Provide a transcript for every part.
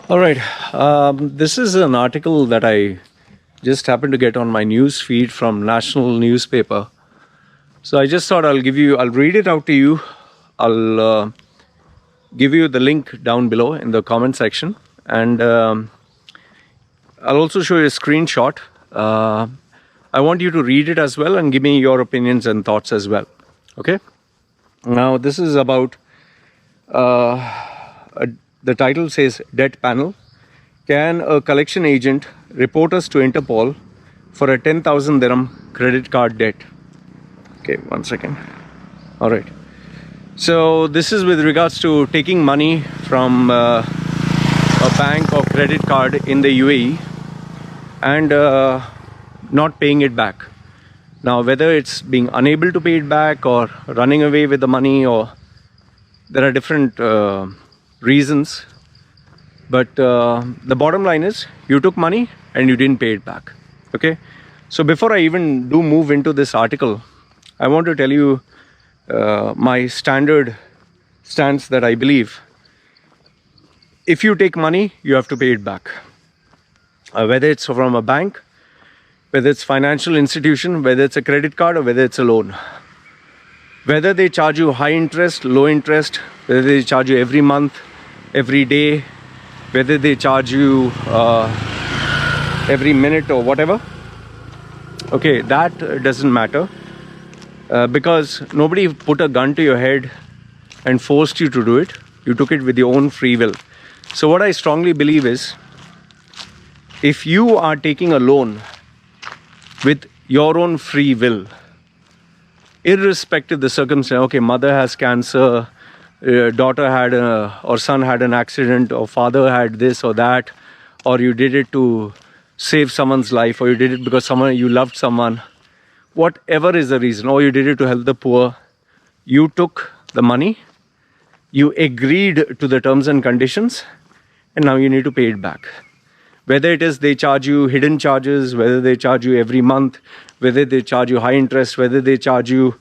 All right. This is an article that I just happened to get on my news feed from national newspaper. So I just thought I'll read it out to you. I'll give you the link down below in the comment section. And I'll also show you a screenshot. I want you to read it as well and give me your opinions and thoughts as well. Okay. Now, this is about the title says Debt Panel. Can a collection agent report us to Interpol for a 10,000 dirham credit card debt? Okay, 1 second. All right. So this is with regards to taking money from a bank or credit card in the UAE and not paying it back. Now, whether it's being unable to pay it back or running away with the money, or there are different reasons. But the bottom line is you took money and you didn't pay it back. Okay. So before I even do move into this article, I want to tell you my standard stance that I believe. If you take money, you have to pay it back. Whether it's from a bank, whether it's financial institution, whether it's a credit card, or whether it's a loan. Whether they charge you high interest, low interest, whether they charge you every month, every day, whether they charge you every minute or whatever. Okay, that doesn't matter because nobody put a gun to your head and forced you to do it. You took it with your own free will. So what I strongly believe is, if you are taking a loan with your own free will, irrespective of the circumstance, okay, mother has cancer, daughter had or son had an accident, or father had this or that, or you did it to save someone's life, or you did it because you loved someone, whatever is the reason, or you did it to help the poor, you took the money, you agreed to the terms and conditions, and now you need to pay it back. Whether it is they charge you hidden charges, whether they charge you every month, whether they charge you high interest, whether they charge you,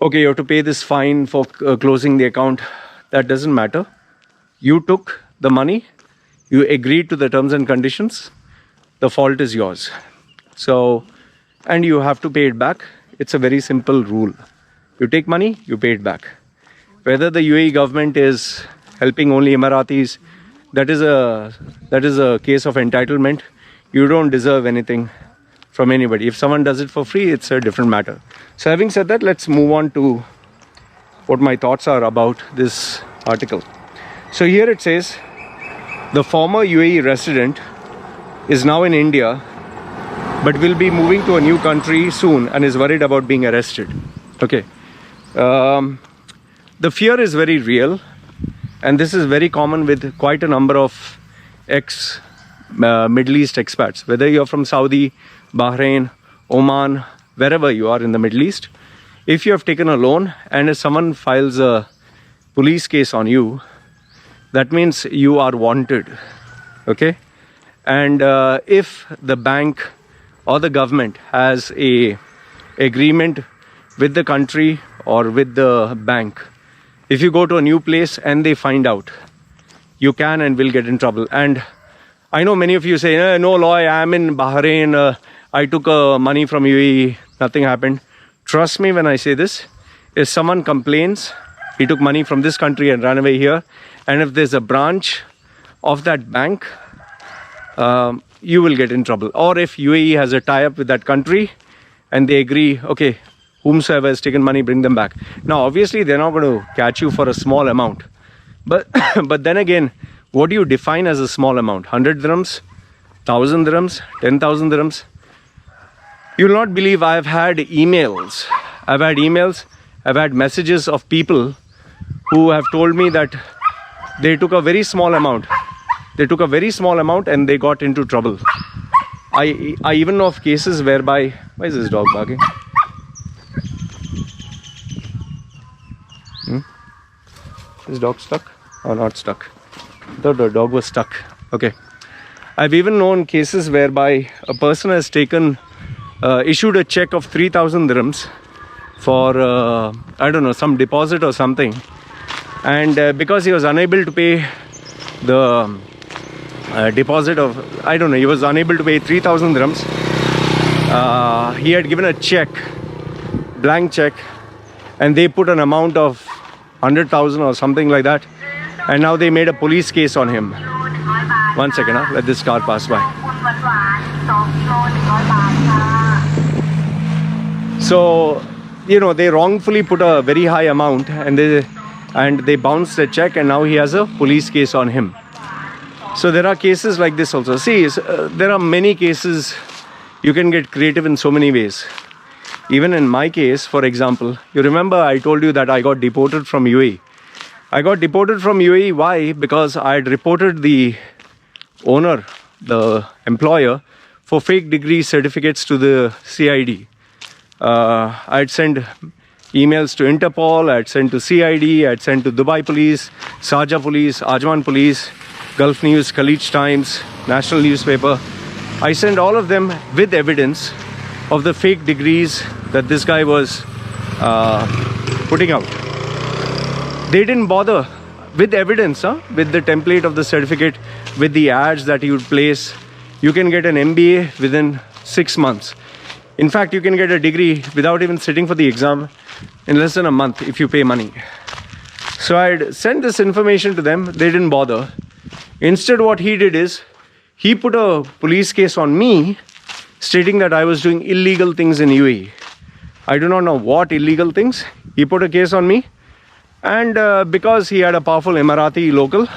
okay, you have to pay this fine for closing the account, that doesn't matter. You took the money, you agreed to the terms and conditions, the fault is yours. So, and you have to pay it back. It's a very simple rule. You take money, you pay it back. Whether the UAE government is helping only Emiratis, that is a case of entitlement. You don't deserve anything from anybody. If someone does it for free, it's a different matter. So having said that, let's move on to what my thoughts are about this article. So here it says, the former UAE resident is now in India, but will be moving to a new country soon and is worried about being arrested. Okay. The fear is very real. And this is very common with quite a number of ex-Middle East expats. Whether you're from Saudi, Bahrain, Oman, wherever you are in the Middle East, if you have taken a loan and if someone files a police case on you, that means you are wanted. Okay? And if the bank or the government has a agreement with the country or with the bank, if you go to a new place and they find out, you can and will get in trouble. And I know many of you say, no law, I am in Bahrain, I took money from UAE, nothing happened. Trust me when I say this, if someone complains, he took money from this country and ran away here, and if there's a branch of that bank, you will get in trouble. Or if UAE has a tie-up with that country and they agree, okay, whomsoever has taken money, bring them back. Now, obviously, they're not going to catch you for a small amount. But then again, what do you define as a small amount? 100 dirhams, 1,000 dirhams, 10,000 dirhams? You will not believe I've had emails. I've had messages of people who have told me that they took a very small amount. And they got into trouble. I even know of cases whereby... Why is this dog barking? Is dog stuck or not stuck? The dog was stuck. Okay. I've even known cases whereby a person has issued a check of 3,000 dirhams for, I don't know, some deposit or something. And because he was unable to pay the deposit of, I don't know, he was unable to pay 3,000 dirhams. He had given a check, blank check, and they put an amount of 100,000 or something like that, and now they made a police case on him. 1 second, let this car pass by. So, you know, they wrongfully put a very high amount, and they bounced the check, and now he has a police case on him. So there are cases like this also. See, there are many cases. You can get creative in so many ways. Even in my case, for example, you remember I told you that I got deported from UAE. I got deported from UAE. Why? Because I had reported the owner, the employer, for fake degree certificates to the CID. I had sent emails to Interpol, I had sent to CID, I had sent to Dubai Police, Sharjah Police, Ajman Police, Gulf News, Khalij Times, National Newspaper. I sent all of them with evidence of the fake degrees that this guy was putting out. They didn't bother with evidence, with the template of the certificate, with the ads that you would place. You can get an MBA within 6 months. In fact, you can get a degree without even sitting for the exam in less than a month if you pay money. So I'd sent this information to them. They didn't bother. Instead, what he did is, he put a police case on me, stating that I was doing illegal things in UAE. I do not know what illegal things. He put a case on me. And because he had a powerful Emirati local,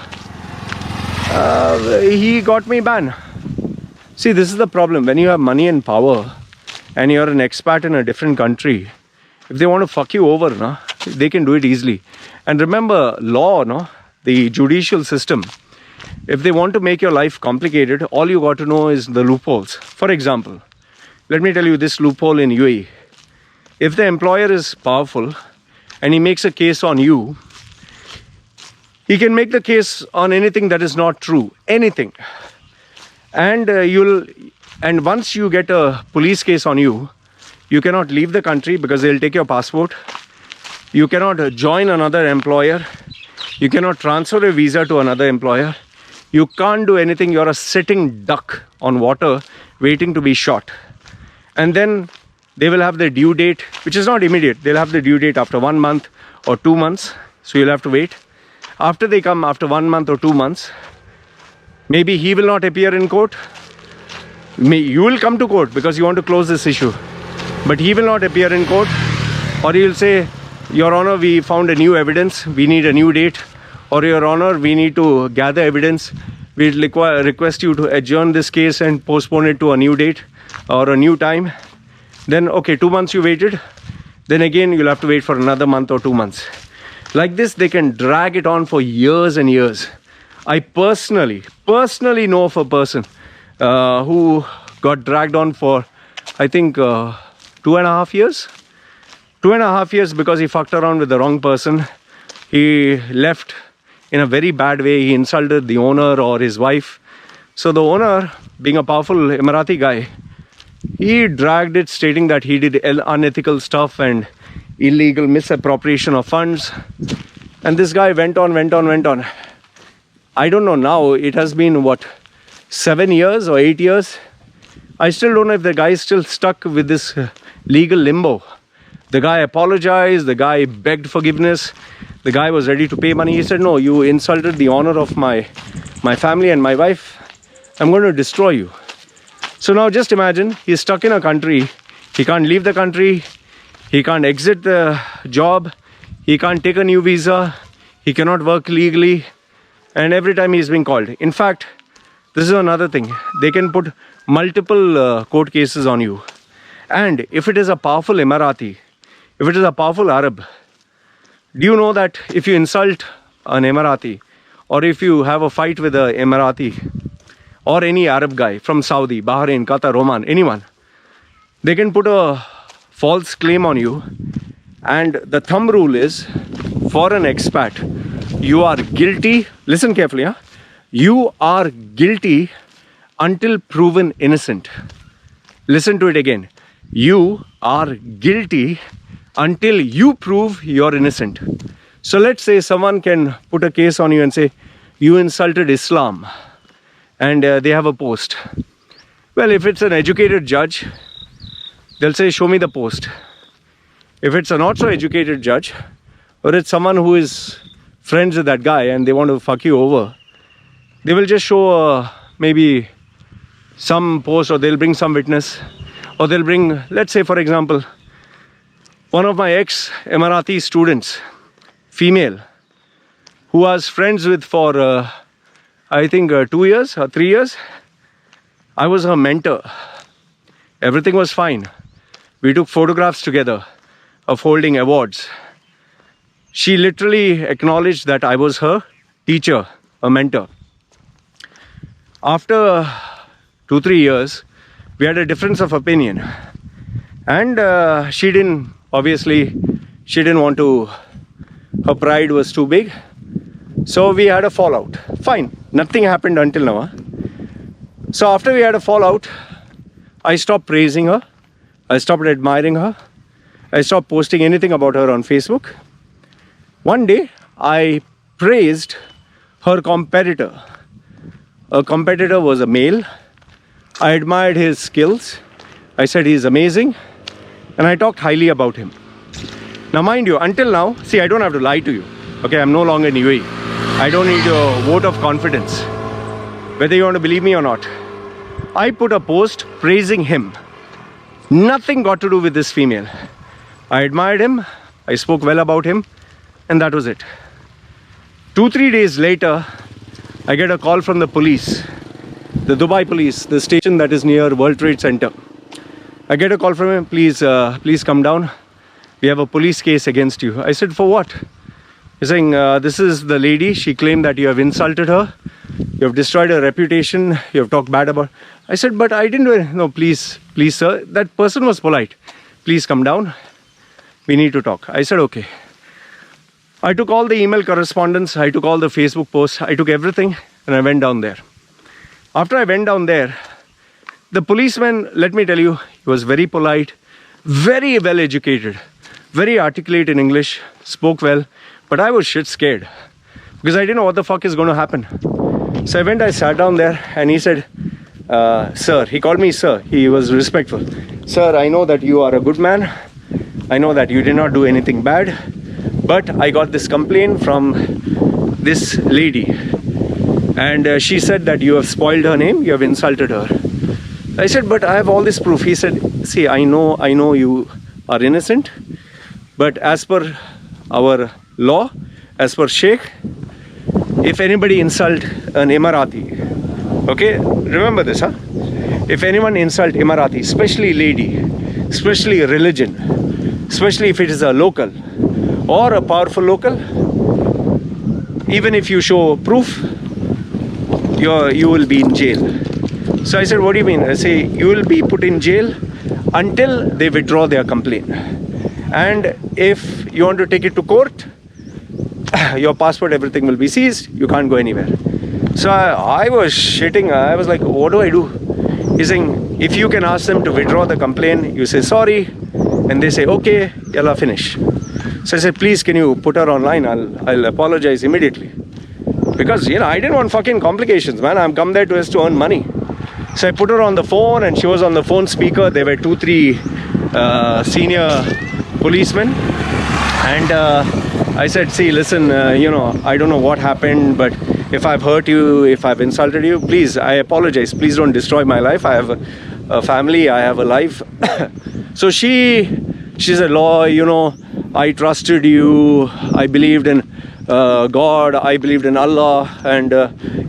he got me banned. See, this is the problem. When you have money and power, and you're an expat in a different country, if they want to fuck you over, they can do it easily. And remember, law, the judicial system, if they want to make your life complicated, all you got to know is the loopholes. For example, let me tell you this loophole in UAE. If the employer is powerful and he makes a case on you, he can make the case on anything that is not true. Anything. And once you get a police case on you, you cannot leave the country because they'll take your passport. You cannot join another employer. You cannot transfer a visa to another employer. You can't do anything. You're a sitting duck on water waiting to be shot. And then they will have the due date, which is not immediate. They'll have the due date after 1 month or 2 months. So you'll have to wait. After they come after 1 month or 2 months, maybe he will not appear in court. You will come to court because you want to close this issue. But he will not appear in court. Or he will say, Your Honor, we found a new evidence. We need a new date. Or Your Honor, we need to gather evidence. We request you to adjourn this case and postpone it to a new date or a new time. Then, okay, 2 months you waited. Then again, you'll have to wait for another month or 2 months. Like this, they can drag it on for years and years. I personally know of a person who got dragged on for, I think, 2.5 years. 2.5 years because he fucked around with the wrong person. He left in a very bad way. He insulted the owner or his wife. So the owner, being a powerful Emirati guy, he dragged it, stating that he did unethical stuff and illegal misappropriation of funds. And this guy went on. I don't know now, it has been 7 years or 8 years. I still don't know if the guy is still stuck with this legal limbo. The guy apologized, the guy begged forgiveness, the guy was ready to pay money. He said, no, you insulted the honor of my family and my wife. I'm going to destroy you. So now just imagine, he's stuck in a country. He can't leave the country. He can't exit the job. He can't take a new visa. He cannot work legally. And every time he's being called. In fact, this is another thing. They can put multiple court cases on you. And if it is a powerful Emirati, if it is a powerful Arab, do you know that if you insult an Emirati, or if you have a fight with an Emirati, or any Arab guy from Saudi, Bahrain, Qatar, Oman, anyone, they can put a false claim on you. And the thumb rule is, for an expat, you are guilty. Listen carefully, you are guilty until proven innocent. Listen to it again. You are guilty until you prove you're innocent. So let's say someone can put a case on you and say, you insulted Islam. and they have a post. Well, if it's an educated judge, they'll say, show me the post. If it's a not so educated judge, or it's someone who is friends with that guy and they want to fuck you over, they will just show maybe some post, or they'll bring some witness, or they'll bring, let's say for example, one of my ex-Emirati students, female, who was friends with for I think 2 years or 3 years. I was her mentor. Everything was fine. We took photographs together of holding awards. She literally acknowledged that I was her teacher, a mentor. After 2-3 years, we had a difference of opinion, and she didn't want to, her pride was too big, so we had a fallout. Fine, nothing happened until now. So after we had a fallout, I stopped praising her, I stopped admiring her, I stopped posting anything about her on Facebook. One day, I praised her competitor. A competitor was a male. I admired his skills. I said he's amazing, and I talked highly about him. Now mind you, until now, see, I don't have to lie to you. Okay, I'm no longer in UAE. I don't need a vote of confidence, whether you want to believe me or not. I put a post praising him. Nothing got to do with this female. I admired him, I spoke well about him, and that was it. 2-3 days later, I get a call from the police, the Dubai police, the station that is near World Trade Center. I get a call from him, please come down. We have a police case against you. I said, for what? He's saying, this is the lady. She claimed that you have insulted her. You have destroyed her reputation. You have talked bad about her. I said, but I didn't do it. No, please, sir. That person was polite. Please come down. We need to talk. I said, okay. I took all the email correspondence. I took all the Facebook posts. I took everything, and I went down there. After I went down there, the policeman, let me tell you, he was very polite, very well educated, very articulate in English, spoke well, but I was shit scared because I didn't know what the fuck is going to happen. So I sat down there, and he said, sir, he called me sir, he was respectful. Sir, I know that you are a good man. I know that you did not do anything bad, but I got this complaint from this lady, and she said that you have spoiled her name, you have insulted her. I said, but I have all this proof. He said, see, I know you are innocent, but as per our law, as per Sheikh, if anybody insult an Emirati, okay, remember this, huh? If anyone insult Emirati, especially lady, especially religion, especially if it is a local or a powerful local, even if you show proof, you will be in jail. So I said, what do you mean? I say, you will be put in jail until they withdraw their complaint. And if you want to take it to court, your passport, everything will be seized. You can't go anywhere. So I was shitting. I was like, what do I do? He's saying, if you can ask them to withdraw the complaint, you say sorry, and they say, okay, yalla, finish. So I said, please, can you put her online? I'll apologize immediately. Because, I didn't want fucking complications, man. I'm come there to earn money. So I put her on the phone, and she was on the phone speaker. There were 2-3 senior policemen. And I said, see, listen, I don't know what happened, but if I've hurt you, if I've insulted you, please, I apologize. Please don't destroy my life. I have a family. I have a life. So she said, Law, I trusted you. I believed in God. I believed in Allah. And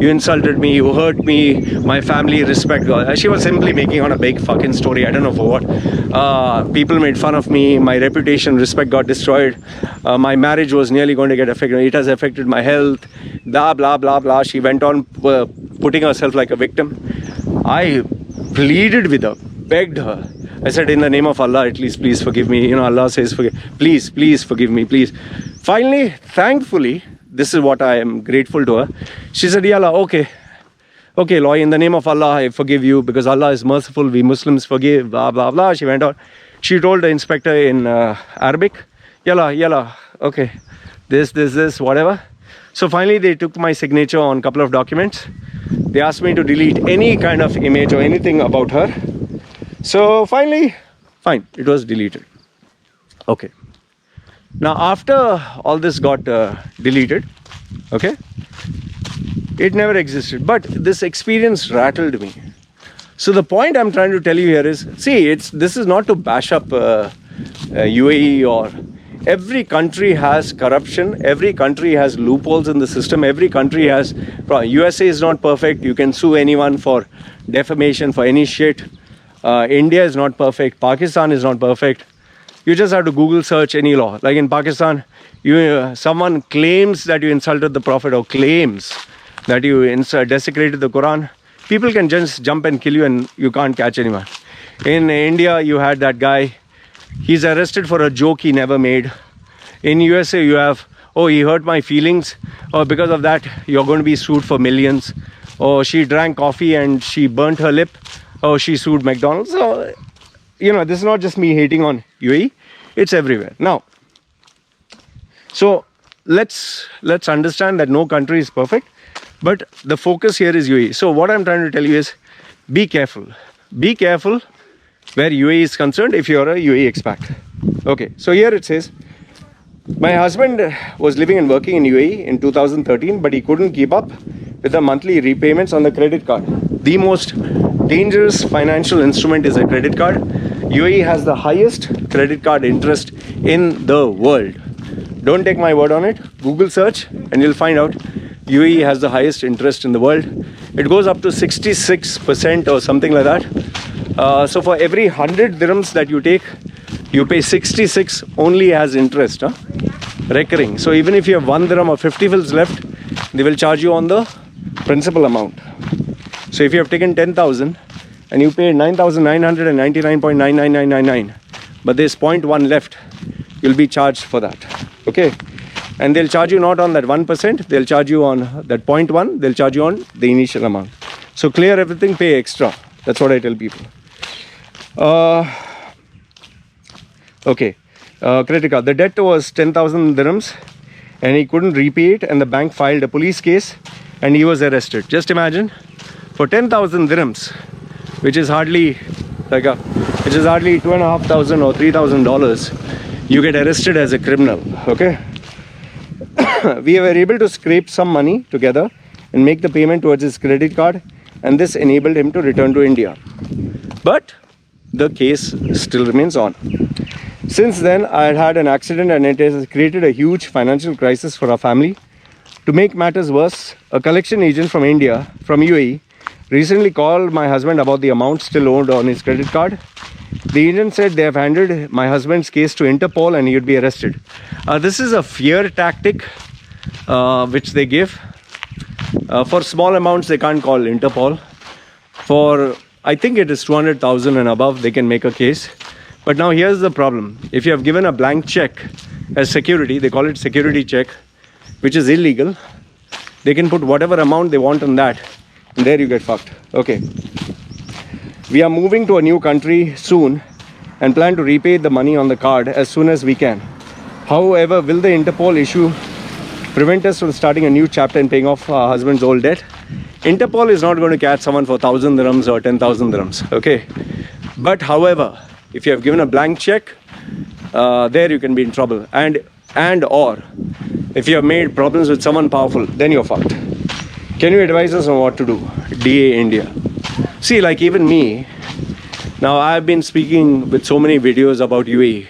you insulted me. You hurt me. My family respect God. She was simply making on a big fucking story. I don't know for what. People made fun of me. My reputation, respect got destroyed. My marriage was nearly going to get affected. It has affected my health. Blah, blah, blah, blah. She went on putting herself like a victim. I pleaded with her, begged her. I said, in the name of Allah, at least please forgive me. Allah says, please forgive me, please. Finally, thankfully, this is what I am grateful to her. She said, Yalla, okay, Loy, in the name of Allah, I forgive you because Allah is merciful. We Muslims forgive, blah, blah, blah. She went on. She told the inspector in Arabic, Yalla, okay, this, whatever. So finally, they took my signature on a couple of documents. They asked me to delete any kind of image or anything about her. So finally, fine, it was deleted. Okay. Now after all this got deleted, okay, it never existed. But this experience rattled me. So the point I'm trying to tell you here is, see, this is not to bash up UAE or every country has corruption. Every country has loopholes in the system. Every country has. USA is not perfect. You can sue anyone for defamation for any shit. India is not perfect. Pakistan is not perfect. You just have to Google search any law. Like in Pakistan, someone claims that you insulted the Prophet or claims that you desecrated the Quran. People can just jump and kill you and you can't catch anyone. In India, you had that guy. He's arrested for a joke he never made. In USA, you have, oh, he hurt my feelings. Or because of that, you're going to be sued for millions. Or she drank coffee and she burnt her lip. Or she sued McDonald's. So, this is not just me hating on UAE. It's everywhere. Now, so let's understand that no country is perfect. But the focus here is UAE. So what I'm trying to tell you is, be careful. Be careful where UAE is concerned if you're a UAE expat. Okay, so here it says, my husband was living and working in UAE in 2013, but he couldn't keep up with the monthly repayments on the credit card. The most dangerous financial instrument is a credit card. UAE has the highest credit card interest in the world. Don't take my word on it. Google search and you'll find out UAE has the highest interest in the world. It goes up to 66% or something like that. So for every 100 dirhams that you take, you pay 66 only as interest, recurring. So even if you have 1 dirham or 50 fils left, they will charge you on the principal amount. So if you have taken 10,000 and you pay 9,999.99999, but there's 0.1 left, you'll be charged for that. Okay. And they'll charge you not on that 1%, they'll charge you on that 0.1, they'll charge you on the initial amount. So clear everything, pay extra. That's what I tell people. Okay, credit card. The debt was 10,000 dirhams and he couldn't repay it, and the bank filed a police case and he was arrested. Just imagine, for 10,000 dirhams, which is hardly $2,500 or $3,000, you get arrested as a criminal. Okay. We were able to scrape some money together and make the payment towards his credit card, and this enabled him to return to India. But the case still remains on. Since then, I had an accident and it has created a huge financial crisis for our family. To make matters worse, a collection agent from India, from UAE, recently called my husband about the amount still owed on his credit card. The agent said they have handed my husband's case to Interpol and he would be arrested. This is a fear tactic which they give. For small amounts, they can't call Interpol. For, I think it is 200,000 and above, they can make a case. But now here's the problem. If you have given a blank check as security, they call it security check, which is illegal. They can put whatever amount they want on that, and there you get fucked. Okay. We are moving to a new country soon and plan to repay the money on the card as soon as we can. However, will the Interpol issue prevent us from starting a new chapter and paying off our husband's old debt? Interpol is not going to catch someone for 1,000 dirhams or 10,000 dirhams. Okay. But however, if you have given a blank check, there you can be in trouble. And or if you have made problems with someone powerful, then you're fucked. Can you advise us on what to do? DA India. See, like even me, now I've been speaking with so many videos about UAE.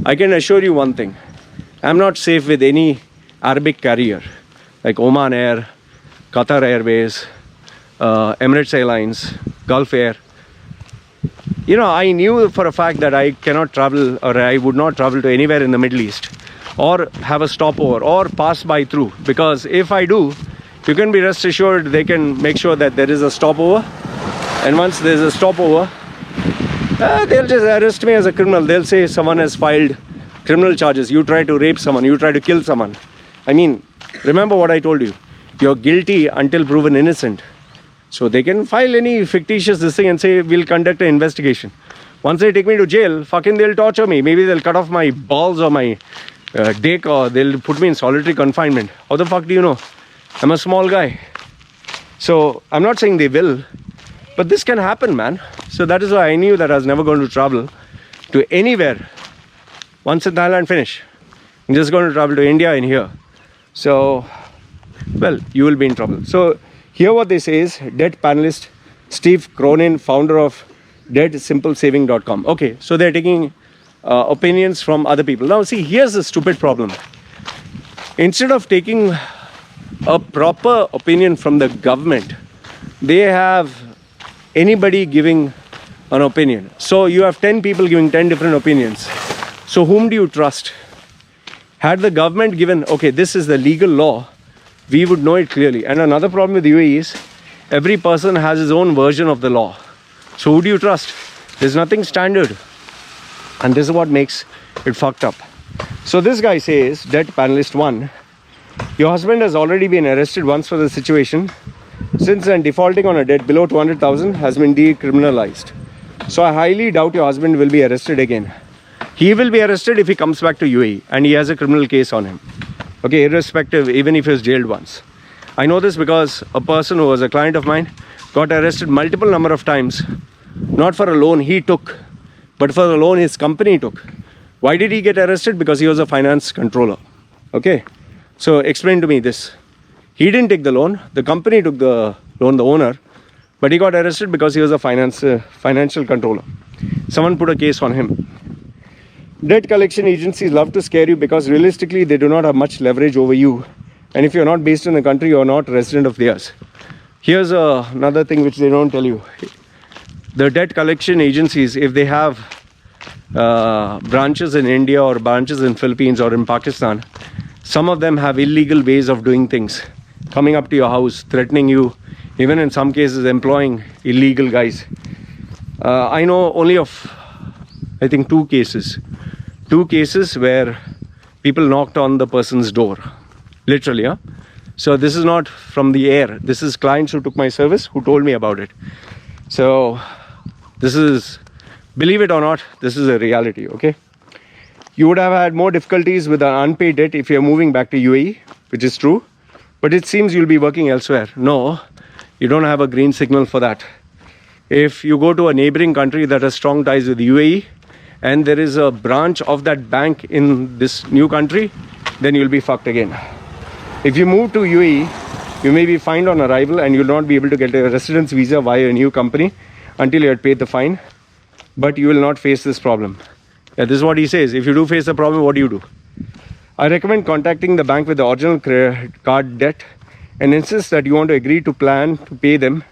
I can assure you one thing. I'm not safe with any Arabic carrier like Oman Air, Qatar Airways, Emirates Airlines, Gulf Air. You know, I knew for a fact that I cannot travel, or I would not travel to anywhere in the Middle East or have a stopover or pass by through, because if I do, you can be rest assured they can make sure that there is a stopover, and once there's a stopover, they'll just arrest me as a criminal. They'll say someone has filed criminal charges, you try to rape someone, you try to kill someone. I mean, remember what I told you, you're guilty until proven innocent. So they can file any fictitious this thing and say we'll conduct an investigation. Once they take me to jail, fucking they'll torture me. Maybe they'll cut off my balls or my dick, or they'll put me in solitary confinement. How the fuck do you know? I'm a small guy. So I'm not saying they will, but this can happen, man. So that is why I knew that I was never going to travel to anywhere. Once in Thailand, finish. I'm just going to travel to India and here. So, well, you will be in trouble. So here what they say is debt panelist Steve Cronin, founder of deadsimplesaving.com. Okay, so they're taking opinions from other people. Now see, here's the stupid problem. Instead of taking a proper opinion from the government, they have anybody giving an opinion. So you have 10 people giving 10 different opinions. So whom do you trust? Had the government given, okay, this is the legal law, we would know it clearly. And another problem with UAE is every person has his own version of the law. So who do you trust? There's nothing standard. And this is what makes it fucked up. So this guy says, debt panelist 1, your husband has already been arrested once for the situation. Since then, defaulting on a debt below 200,000 has been decriminalized. So I highly doubt your husband will be arrested again. He will be arrested if he comes back to UAE and he has a criminal case on him. Okay, irrespective, even if he was jailed once. I know this because a person who was a client of mine got arrested multiple number of times, not for a loan he took, but for the loan his company took. Why did he get arrested? Because he was a finance controller. Okay, so explain to me this. He didn't take the loan, the company took the loan, the owner, but he got arrested because he was a financial controller. Someone put a case on him. Debt collection agencies love to scare you because realistically they do not have much leverage over you. And if you're not based in the country, you're not resident of theirs. Here's another thing which they don't tell you. The debt collection agencies, if they have branches in India or branches in Philippines or in Pakistan, some of them have illegal ways of doing things. Coming up to your house, threatening you, even in some cases employing illegal guys. I know only of, I think, two cases where people knocked on the person's door, literally. So this is not from the air. This is clients who took my service who told me about it. So this is, believe it or not, this is a reality. Okay, you would have had more difficulties with an unpaid debt if you're moving back to UAE, which is true, but it seems you'll be working elsewhere. No, you don't have a green signal for that. If you go to a neighboring country that has strong ties with UAE and there is a branch of that bank in this new country, then you'll be fucked again. If you move to UAE, you may be fined on arrival and you'll not be able to get a residence visa via a new company until you had paid the fine, but you will not face this problem. Yeah, this is what he says. If you do face the problem, what do you do? I recommend contacting the bank with the original credit card debt and insist that you want to agree to plan to pay them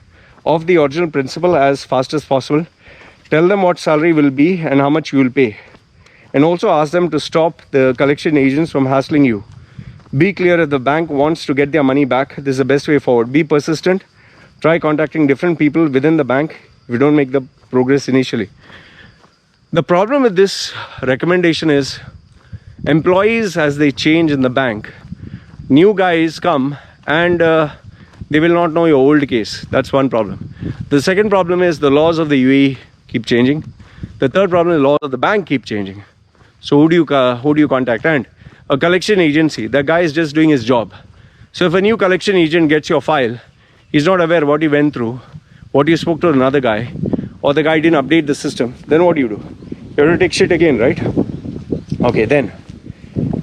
off the original principal as fast as possible. Tell them what salary will be and how much you will pay. And also ask them to stop the collection agents from hassling you. Be clear if the bank wants to get their money back. This is the best way forward. Be persistent. Try contacting different people within the bank if you don't make the progress initially. The problem with this recommendation is employees, as they change in the bank, new guys come and they will not know your old case. That's one problem. The second problem is the laws of the UAE keep changing. The third problem is the laws of the bank keep changing. So who do you contact? And a collection agency, the guy is just doing his job. So if a new collection agent gets your file, he's not aware what you went through, what you spoke to another guy, or the guy didn't update the system, then what do? You have to take shit again, right? Okay, then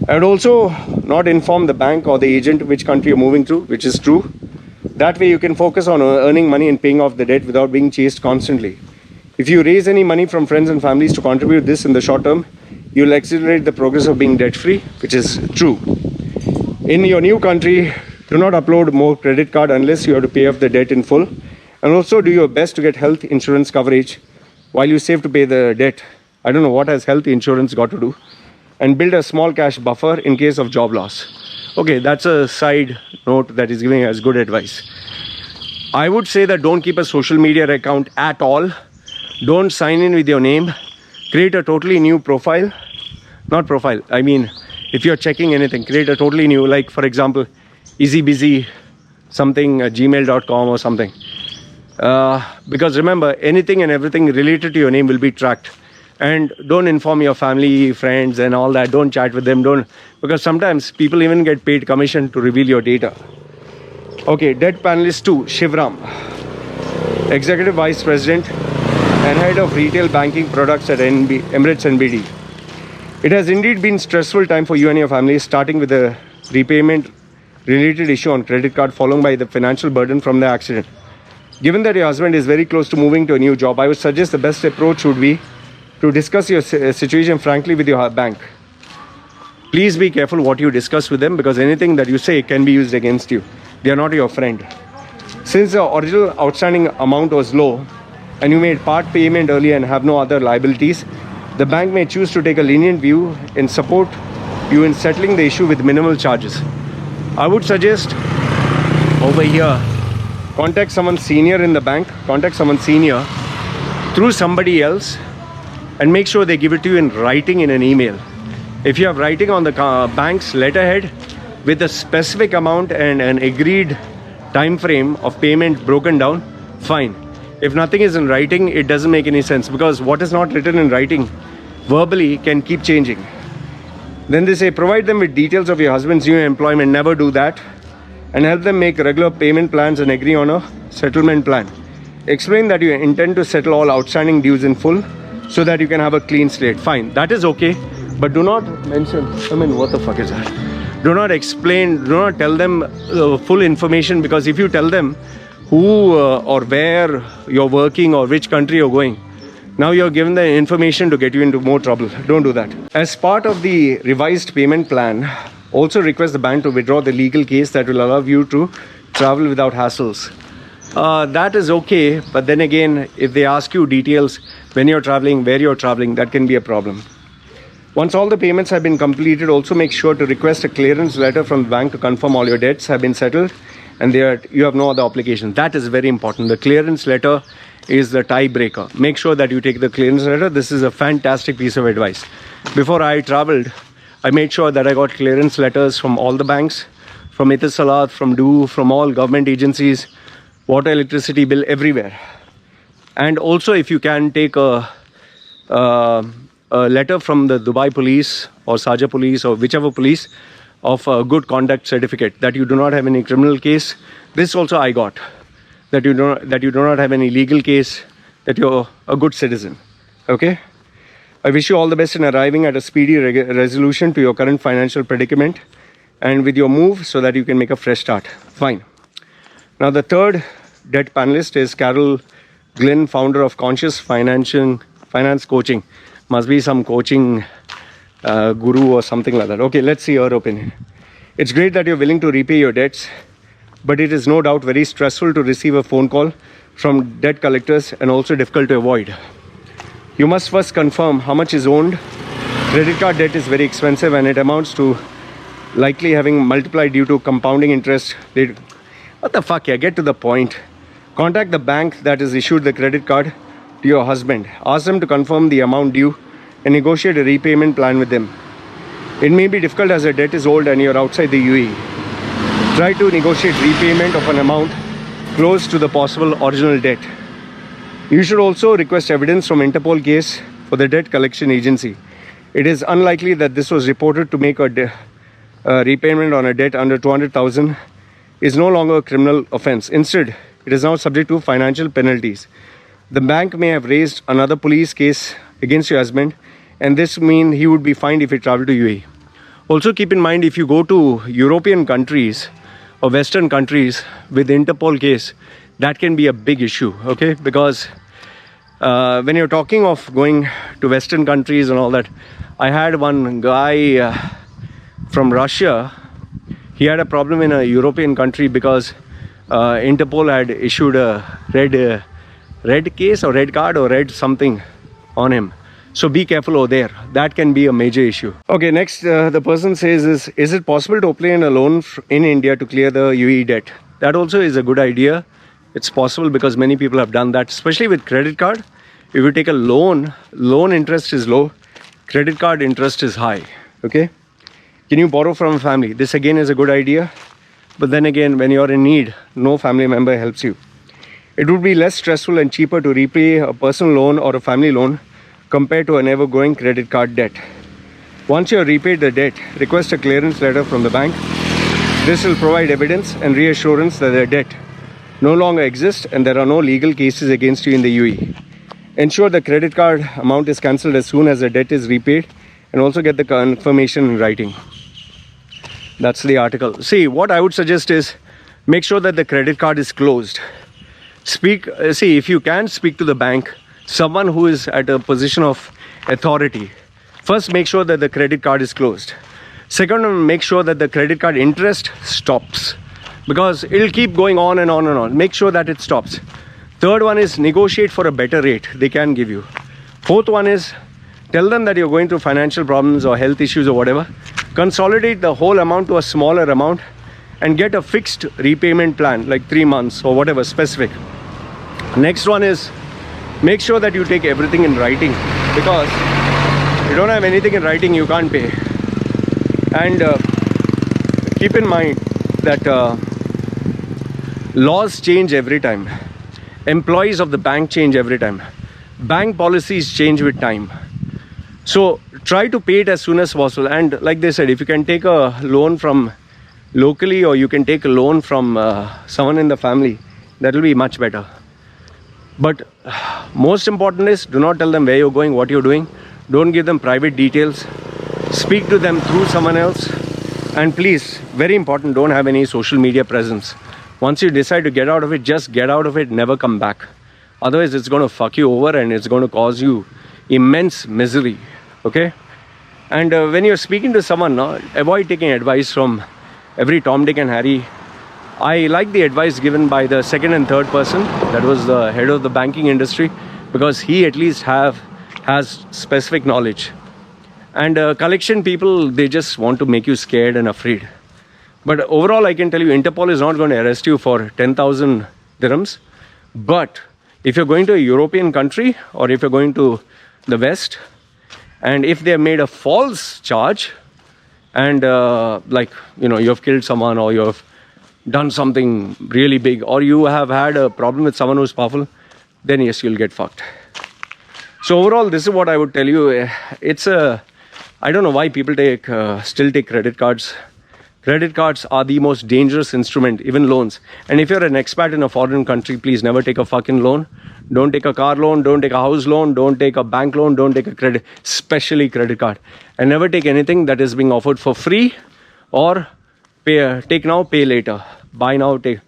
I would also not inform the bank or the agent which country you're moving to, which is true. That way you can focus on earning money and paying off the debt without being chased constantly. If you raise any money from friends and families to contribute this in the short term, you'll accelerate the progress of being debt free, which is true. In your new country, do not upload more credit card unless you have to pay off the debt in full. And also do your best to get health insurance coverage while you save to pay the debt. I don't know what has health insurance got to do. And build a small cash buffer in case of job loss. Okay, that's a side note that is giving us good advice. I would say that don't keep a social media account at all. Don't sign in with your name. Create a totally new profile. Not profile, I mean, if you're checking anything, create a totally new, like for example, EasyBusy, something, gmail.com or something. Because remember, anything and everything related to your name will be tracked. And don't inform your family, friends and all that. Don't chat with them. Because sometimes people even get paid commission to reveal your data. Okay, debt panelist 2, Shivram, Executive Vice President and Head of Retail Banking Products at Emirates NBD. It has indeed been stressful time for you and your family, starting with the repayment related issue on credit card, followed by the financial burden from the accident. Given that your husband is very close to moving to a new job, I would suggest the best approach would be to discuss your situation frankly with your bank. Please be careful what you discuss with them, because anything that you say can be used against you. They are not your friend. Since the original outstanding amount was low and you made part payment early and have no other liabilities, the bank may choose to take a lenient view and support you in settling the issue with minimal charges. I would suggest over here, contact someone senior in the bank, contact someone senior through somebody else, and make sure they give it to you in writing in an email. If you have writing on the bank's letterhead with a specific amount and an agreed time frame of payment broken down, fine. If nothing is in writing, it doesn't make any sense, because what is not written in writing verbally can keep changing. Then they say provide them with details of your husband's new employment. Never do that. And help them make regular payment plans and agree on a settlement plan. Explain that you intend to settle all outstanding dues in full so that you can have a clean slate. Fine, that is okay. But do not mention, what the fuck is that? Do not tell them full information, because if you tell them who or where you're working or which country you're going, now you're given the information to get you into more trouble. Don't do that. As part of the revised payment plan, also request the bank to withdraw the legal case that will allow you to travel without hassles. That is okay, but then again, if they ask you details when you're traveling, where you're traveling, that can be a problem. Once all the payments have been completed, also make sure to request a clearance letter from the bank to confirm all your debts have been settled and you have no other obligation. That is very important. The clearance letter is the tiebreaker. Make sure that you take the clearance letter. This is a fantastic piece of advice. Before I traveled, I made sure that I got clearance letters from all the banks, from Etisalat, from DU, from all government agencies, water, electricity bill, everywhere. And also, if you can take a letter from the Dubai police or Sharjah police or whichever police of a good conduct certificate that you do not have any criminal case. This also I got, that you do not have any legal case, that you're a good citizen. Okay, I wish you all the best in arriving at a speedy resolution to your current financial predicament and with your move, so that you can make a fresh start. Fine. Now the third debt panelist is Carol Glynn, founder of Conscious Finance Coaching. Must be some coaching guru or something like that. Okay, let's see your opinion. It's great that you're willing to repay your debts, but it is no doubt very stressful to receive a phone call from debt collectors and also difficult to avoid. You must first confirm how much is owed. Credit card debt is very expensive and it amounts to likely having multiplied due to compounding interest. What the fuck, yeah, get to the point. Contact the bank that has issued the credit card to your husband. Ask them to confirm the amount due and negotiate a repayment plan with them. It may be difficult as a debt is old and you're outside the UAE. Try to negotiate repayment of an amount close to the possible original debt. You should also request evidence from Interpol case for the debt collection agency. It is unlikely that this was reported to make a repayment on a debt under 200,000 is no longer a criminal offense. Instead, it is now subject to financial penalties. The bank may have raised another police case against your husband, and this means he would be fined if he traveled to UAE. Also keep in mind, if you go to European countries or Western countries with the Interpol case, that can be a big issue, okay? Because when you're talking of going to Western countries and all that, I had one guy from Russia. He had a problem in a European country because Interpol had issued a red case or red card or red something on him. So be careful over there. That can be a major issue. Okay, next the person says is it possible to obtain a loan in India to clear the UAE debt? That also is a good idea. It's possible because many people have done that, especially with credit card. If you take a loan interest is low, credit card interest is high. Okay, can you borrow from a family? This again is a good idea, but then again, when you're in need, no family member helps you. It would be less stressful and cheaper to repay a personal loan or a family loan compared to an ever-growing credit card debt. Once you have repaid the debt, request a clearance letter from the bank This will provide evidence and reassurance that the debt no longer exists and there are no legal cases against you in the UAE. Ensure the credit card amount is cancelled as soon as the debt is repaid, and also get the confirmation in writing. That's the article. See, what I would suggest is make sure that the credit card is closed. See, if you can speak to the bank, someone who is at a position of authority, first make sure that the credit card is closed. Second, make sure that the credit card interest stops, because it'll keep going on and on and on. Make sure that it stops. Third one is negotiate for a better rate they can give you. Fourth one is tell them that you're going through financial problems or health issues or whatever. Consolidate the whole amount to a smaller amount and get a fixed repayment plan, like 3 months or whatever, specific. Next one is make sure that you take everything in writing, because if you don't have anything in writing, you can't pay. And keep in mind that laws change every time. Employees of the bank change every time. Bank policies change with time. So try to pay it as soon as possible. And like they said, if you can take a loan from locally, or you can take a loan from someone in the family, that will be much better. But most important is, do not tell them where you're going, what you're doing. Don't give them private details. Speak to them through someone else. And please, very important, don't have any social media presence. Once you decide to get out of it, just get out of it, never come back. Otherwise, it's going to fuck you over and it's going to cause you immense misery. Okay? And when you're speaking to someone, avoid taking advice from every Tom, Dick and Harry. I like the advice given by the second and third person, that was the head of the banking industry, because he at least has specific knowledge. And collection people, they just want to make you scared and afraid. But overall, I can tell you, Interpol is not going to arrest you for 10,000 dirhams. But if you're going to a European country, or if you're going to the West, and if they have made a false charge, and you have killed someone, or you have done something really big, or you have had a problem with someone who's powerful, then yes, you'll get fucked. So overall, this is what I would tell you. I don't know why people still take credit cards. Credit cards are the most dangerous instrument, even loans. And if you're an expat in a foreign country, please never take a fucking loan. Don't take a car loan, don't take a house loan, don't take a bank loan, don't take a credit, especially credit card. And never take anything that is being offered for free, or take now, pay later. Buy now, take.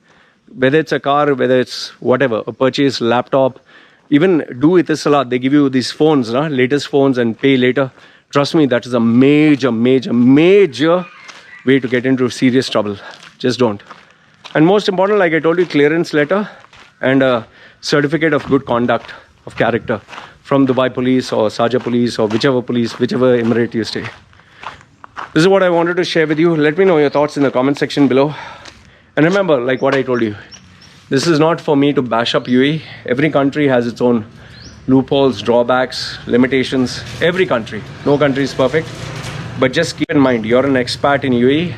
Whether it's a car, whether it's whatever, a purchase, laptop, even do Etisalat, they give you these phones, latest phones, and pay later. Trust me, that is a major way to get into serious trouble. Just don't. And most important, like I told you, clearance letter and a certificate of good conduct, of character, from Dubai police or Sharjah police or whichever emirate you stay. This is what I wanted to share with you. Let me know your thoughts in the comment section below. And remember, like what I told you, this is not for me to bash up UAE. Every country has its own loopholes, drawbacks, limitations. Every country. No country is perfect. But just keep in mind, you're an expat in UAE,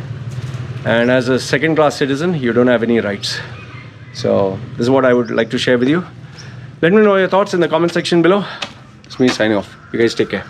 and as a second-class citizen, you don't have any rights. So this is what I would like to share with you. Let me know your thoughts in the comment section below. It's me signing off. You guys take care.